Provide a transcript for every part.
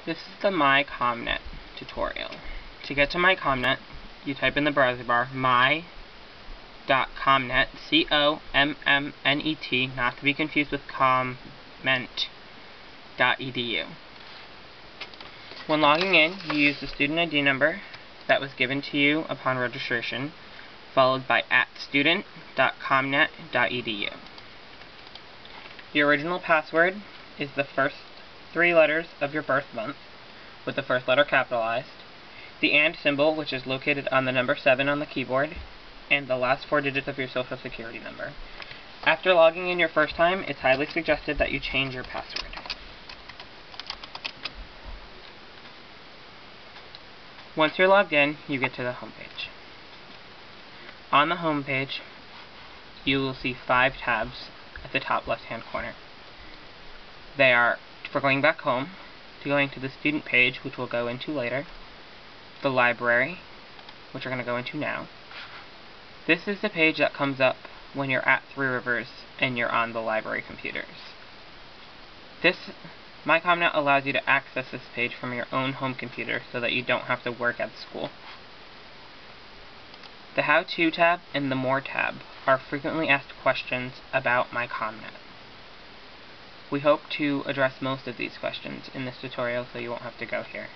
This is the MyCommnet tutorial. To get to MyCommnet, you type in the browser bar my.commnet, C-O-M-M-N-E-T, not to be confused with comment.edu. When logging in, you use the student ID number that was given to you upon registration, followed by @student.commnet.edu. The original password is the first 3 letters of your birth month, with the first letter capitalized, the AND symbol, which is located on the number 7 on the keyboard, and the last 4 digits of your social security number. After logging in your first time, it's highly suggested that you change your password. Once you're logged in, you get to the home page. On the home page, you will see 5 tabs at the top left-hand corner. They are for going back home, to going to the student page, which we'll go into later, the library, which we're going to go into now. This is the page that comes up when you're at Three Rivers and you're on the library computers. MyCommnet allows you to access this page from your own home computer so that you don't have to work at school. The How To tab and the More tab are frequently asked questions about MyCommnet. We hope to address most of these questions in this tutorial, so you won't have to go here.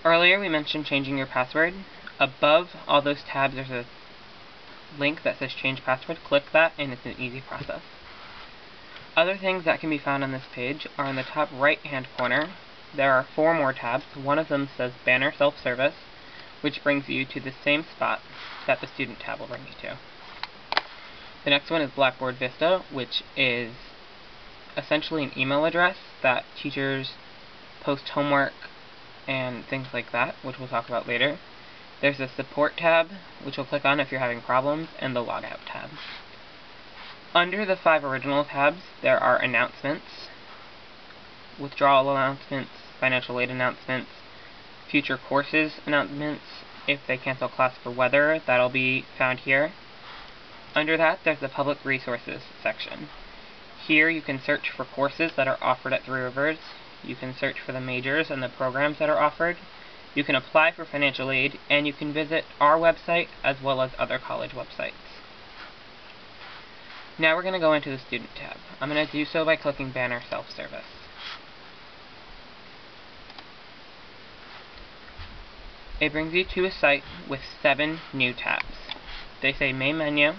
Earlier we mentioned changing your password. Above all those tabs there's a link that says Change Password. Click that and it's an easy process. Other things that can be found on this page are in the top right hand corner. There are 4 more tabs. One of them says Banner Self-Service, which brings you to the same spot that the Student tab will bring you to. The next one is Blackboard Vista, which is essentially an email address that teachers post homework and things like that, which we'll talk about later. There's a Support tab, which you'll click on if you're having problems, and the Logout tab. Under the 5 original tabs, there are announcements, withdrawal announcements, financial aid announcements, future courses announcements. If they cancel class for weather, that'll be found here. Under that, there's the Public Resources section. Here you can search for courses that are offered at Three Rivers. You can search for the majors and the programs that are offered. You can apply for financial aid, and you can visit our website as well as other college websites. Now we're going to go into the Student tab. I'm going to do so by clicking Banner Self-Service. It brings you to a site with 7 new tabs. They say Main Menu,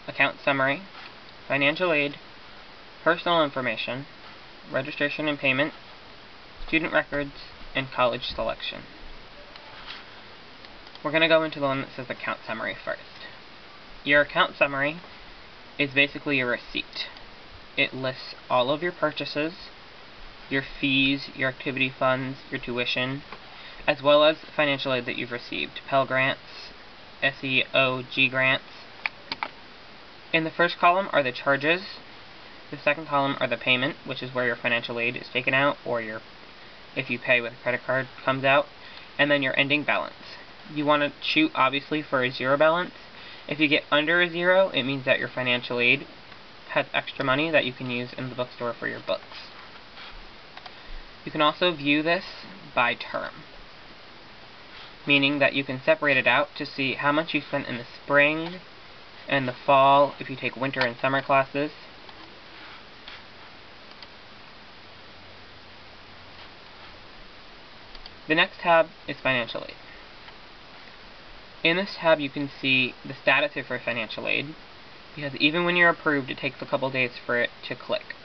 Account Summary, Financial Aid, Personal Information, Registration and Payment, Student Records, and College Selection. We're going to go into the one that says Account Summary first. Your Account Summary is basically your receipt. It lists all of your purchases, your fees, your activity funds, your tuition, as well as financial aid that you've received, Pell Grants, SEOG grants. In the first column are the charges. The second column are the payment, which is where your financial aid is taken out, or if you pay with a credit card, comes out, and then your ending balance. You want to shoot, obviously, for a 0 balance. If you get under a 0, it means that your financial aid has extra money that you can use in the bookstore for your books. You can also view this by term, meaning that you can separate it out to see how much you spent in the spring and the fall if you take winter and summer classes. The next tab is Financial Aid. In this tab you can see the status of your financial aid, because even when you're approved it takes a couple days for it to click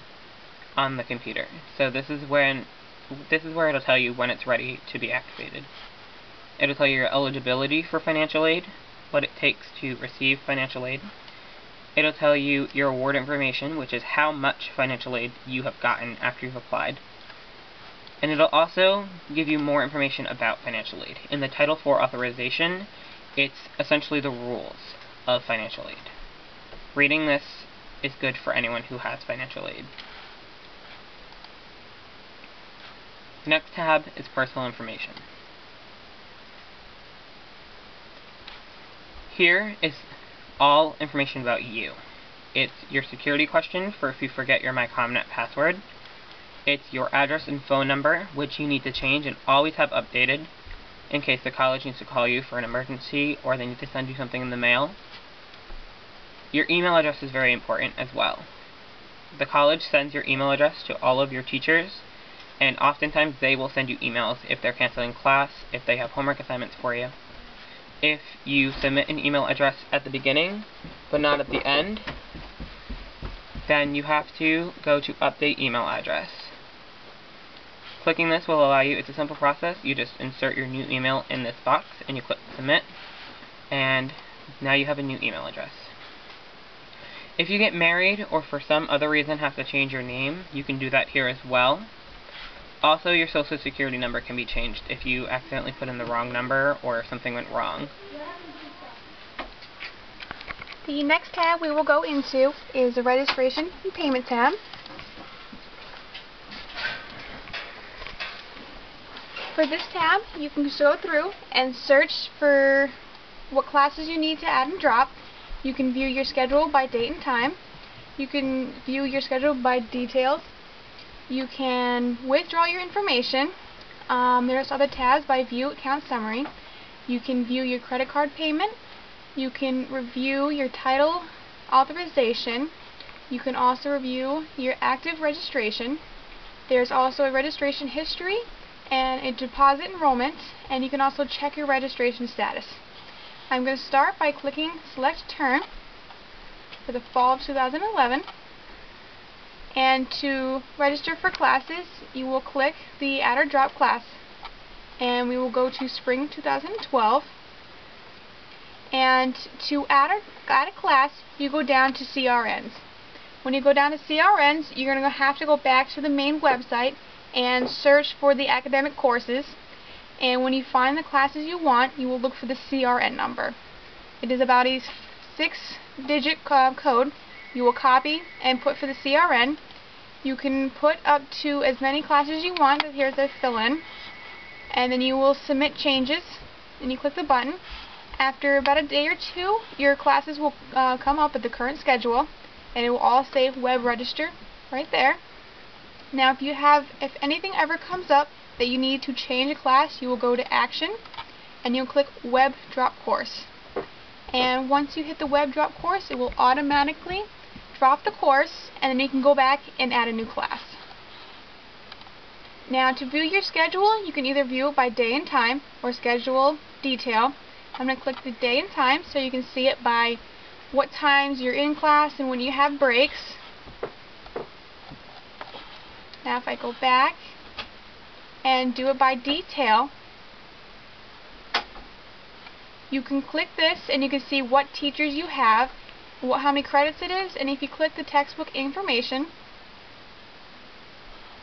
on the computer. So this is where it'll tell you when it's ready to be activated. It'll tell you your eligibility for financial aid, what it takes to receive financial aid. It'll tell you your award information, which is how much financial aid you have gotten after you've applied. And it'll also give you more information about financial aid. In the Title IV authorization, it's essentially the rules of financial aid. Reading this is good for anyone who has financial aid. The next tab is Personal Information. Here is all information about you. It's your security question for if you forget your MyCommnet password. It's your address and phone number, which you need to change and always have updated in case the college needs to call you for an emergency or they need to send you something in the mail. Your email address is very important as well. The college sends your email address to all of your teachers, and oftentimes they will send you emails if they're canceling class, if they have homework assignments for you. If you submit an email address at the beginning, but not at the end, then you have to go to update email address. Clicking this will allow you, it's a simple process, you just insert your new email in this box and you click submit, and now you have a new email address. If you get married or for some other reason have to change your name, you can do that here as well. Also, your social security number can be changed if you accidentally put in the wrong number or if something went wrong. The next tab we will go into is the registration and payment tab. For this tab, you can go through and search for what classes you need to add and drop. You can view your schedule by date and time. You can view your schedule by details. You can withdraw your information. There's other tabs by view account summary. You can view your credit card payment. You can review your title authorization. You can also review your active registration. There's also a registration history and a deposit enrollment, and you can also check your registration status. I'm going to start by clicking select term for the fall of 2011, and to register for classes you will click the add or drop class, and we will go to spring 2012, and to add a class you go down to CRNs. When you go down to CRNs, you're going to have to go back to the main website and search for the academic courses, and when you find the classes you want, you will look for the CRN number. It is about a 6-digit code you will copy and put for the CRN. You can put up to as many classes as you want. Here's a fill-in, and then you will submit changes and you click the button. After about a day or two, your classes will come up with the current schedule, and it will all say web register right there. Now if anything ever comes up that you need to change a class, you will go to action and you'll click web drop course. And once you hit the web drop course, it will automatically drop the course, and then you can go back and add a new class. Now to view your schedule, you can either view it by day and time or schedule detail. I'm going to click the day and time so you can see it by what times you're in class and when you have breaks. Now if I go back and do it by detail, you can click this and you can see what teachers you have, how many credits it is, and if you click the textbook information,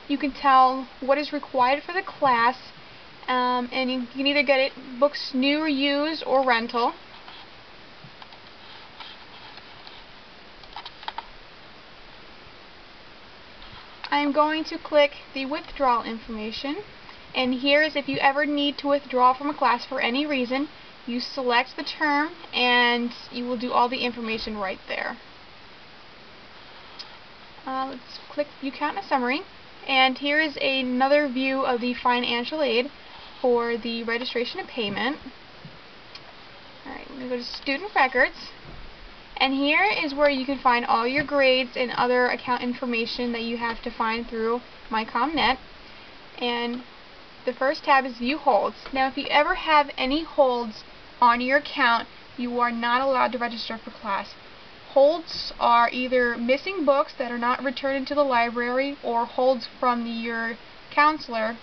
you can tell what is required for the class, and you can either get it books new or used or rental. I'm going to click the withdrawal information, and here is if you ever need to withdraw from a class for any reason, you select the term and you will do all the information right there. Let's click view account and summary, and here is another view of the financial aid for the registration and payment. Alright, we're going to go to student records. And here is where you can find all your grades and other account information that you have to find through MyCommnet. And the first tab is View Holds. Now if you ever have any holds on your account, you are not allowed to register for class. Holds are either missing books that are not returned to the library or holds from your counselor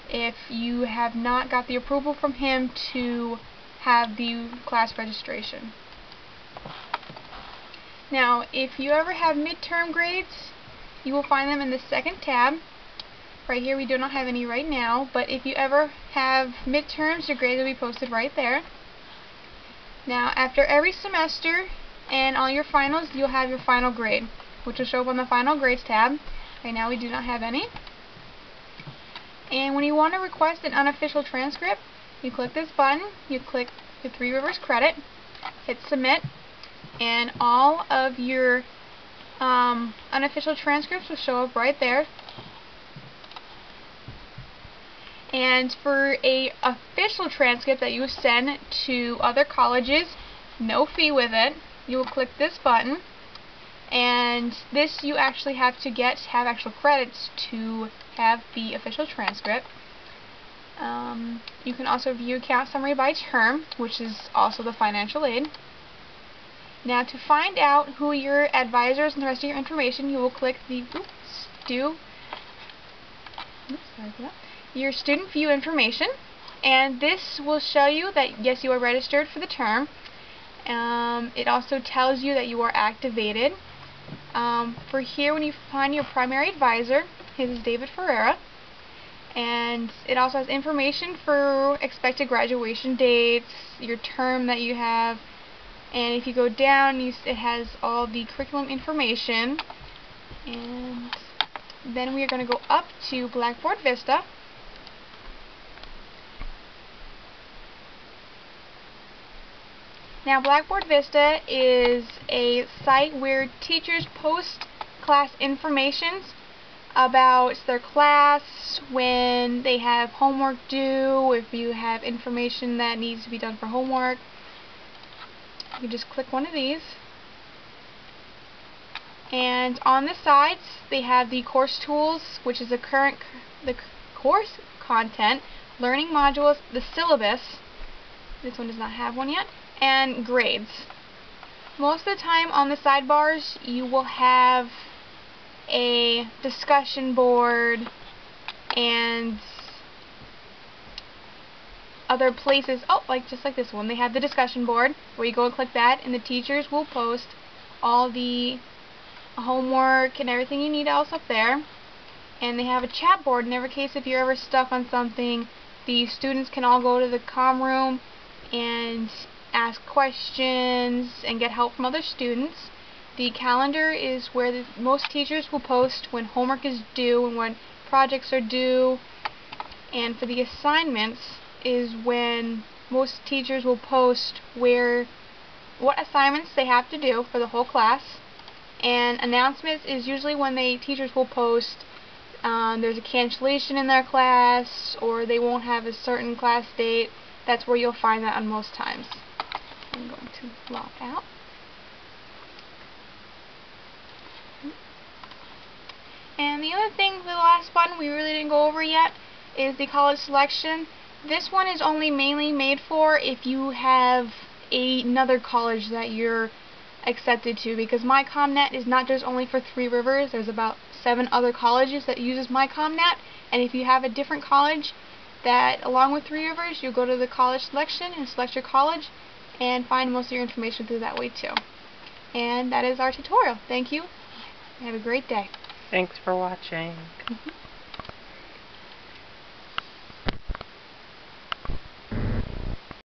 if you have not got the approval from him to have the class registration. Now, if you ever have midterm grades, you will find them in the second tab. Right here we do not have any right now, but if you ever have midterms, your grades will be posted right there. Now, after every semester and all your finals, you'll have your final grade, which will show up on the final grades tab. Right now we do not have any. And when you want to request an unofficial transcript, you click this button, you click the Three Rivers credit, hit submit, and all of your Unofficial transcripts will show up right there. And for a official transcript that you send to other colleges, no fee with it, you will click this button, and this you actually have to have actual credits to have the official transcript. You can also view account summary by term, which is also the financial aid. Now, to find out who your advisors and the rest of your information, you will click the your student view information, and this will show you that yes, you are registered for the term. It also tells you that you are activated. For here, when you find your primary advisor, his is David Ferreira, and it also has information for expected graduation dates, your term that you have, and if you go down, it has all the curriculum information. And then we are going to go up to Blackboard Vista. Now, Blackboard Vista is a site where teachers post class information about their class, when they have homework due, if you have information that needs to be done for homework. You can just click one of these. And on the sides, they have the course tools, which is the course content, learning modules, the syllabus. This one does not have one yet. And grades. Most of the time on the sidebars you will have a discussion board and other places. Just like this one, they have the discussion board where you go and click that, and the teachers will post all the homework and everything you need else up there. And they have a chat board in every case if you're ever stuck on something. The students can all go to the comm room and ask questions and get help from other students. The calendar is where most teachers will post when homework is due and when projects are due. And for the assignments is when most teachers will post what assignments they have to do for the whole class. And announcements is usually when teachers will post there's a cancellation in their class, or they won't have a certain class date. That's where you'll find that on most times. I'm going to log out. And the other thing, the last button we really didn't go over yet, is the college selection. This one is only mainly made for if you have another college that you're accepted to, because MyCommnet is not just only for Three Rivers. There's about 7 other colleges that uses MyCommnet, and if you have a different college that along with Three Rivers, you go to the college selection and select your college and find most of your information through that way too. And that is our tutorial. Thank you. Have a great day. Thanks for watching.